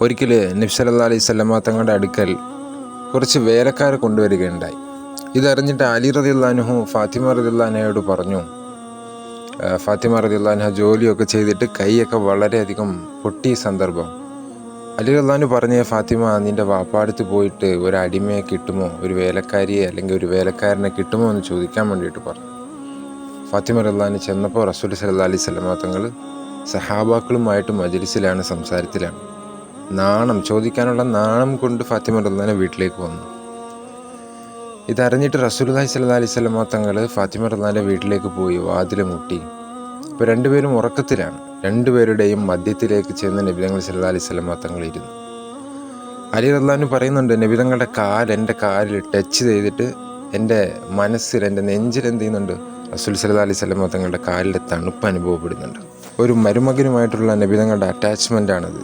ഒരിക്കൽ നബി സല്ലല്ലാഹു അലൈഹി വസല്ലമ തങ്ങളുടെ അടുക്കൽ കുറച്ച് വേലക്കാരെ കൊണ്ടുവരികയുണ്ടായി. ഇതറിഞ്ഞിട്ട് അലി റളിയല്ലാഹു അൻഹു ഫാത്തിമ റളിയല്ലാഹു അൻഹയോട് പറഞ്ഞു. ഫാത്തിമ റളിയല്ലാഹു അൻഹ ജോലിയൊക്കെ ചെയ്തിട്ട് കൈയൊക്കെ വളരെയധികം പൊട്ടിയ സന്ദർഭം. അലി റളിയല്ലാഹു അൻഹു പറഞ്ഞ, ഫാത്തിമ, നിൻ്റെ വാപ്പാടുത്ത് പോയിട്ട് ഒരു അടിമയെ കിട്ടുമോ, ഒരു വേലക്കാരിയെ അല്ലെങ്കിൽ ഒരു വേലക്കാരനെ കിട്ടുമോ എന്ന് ചോദിക്കാൻ വേണ്ടിയിട്ട് പറഞ്ഞു. ഫാത്തിമ റളിയല്ലാഹു അൻഹ ചെന്നപ്പോൾ റസൂൽ സല്ലല്ലാഹു അലൈഹി വസല്ലമ തങ്ങൾ സഹാബാക്കളുമായിട്ട് മജ്ലിസിലാണ്, സംസാരത്തിലാണ്. ചോദിക്കാനുള്ള നാണം കൊണ്ട് ഫാത്തിമ റളിയല്ലാഹു അൻഹ വീട്ടിലേക്ക് വന്നു. ഇതറിഞ്ഞിട്ട് റസൂലുള്ളാഹി സ്വല്ലല്ലാഹു അലൈഹി വസല്ലമ തങ്ങൾ ഫാത്തിമ റളിയല്ലാഹു അൻഹയുടെ വീട്ടിലേക്ക് പോയി വാതിൽ മുട്ടി. ഇപ്പോൾ രണ്ടുപേരും ഉറക്കത്തിലാണ്. രണ്ടുപേരുടെയും മധ്യത്തിലേക്ക് ചെന്ന് നബി തങ്ങൾ സ്വല്ലല്ലാഹു അലൈഹി വസല്ലമ തങ്ങൾ ഇരുന്നു. അലി റളിയല്ലാഹു അൻഹു പറയുന്നുണ്ട്, നബി തങ്ങളുടെ എൻ്റെ കാലിൽ ടച്ച് ചെയ്തിട്ട് എൻ്റെ മനസ്സിൽ, എൻ്റെ നെഞ്ചിൽ എന്ത് ചെയ്യുന്നുണ്ട്, റസൂൽ സ്വല്ലല്ലാഹു അലൈഹി വസല്ലമ തങ്ങളുടെ കാലിൻ്റെ തണുപ്പ് അനുഭവപ്പെടുന്നുണ്ട്. ഒരു മരുമകനുമായിട്ടുള്ള നബി തങ്ങളുടെ അറ്റാച്ച്മെൻ്റാണത്.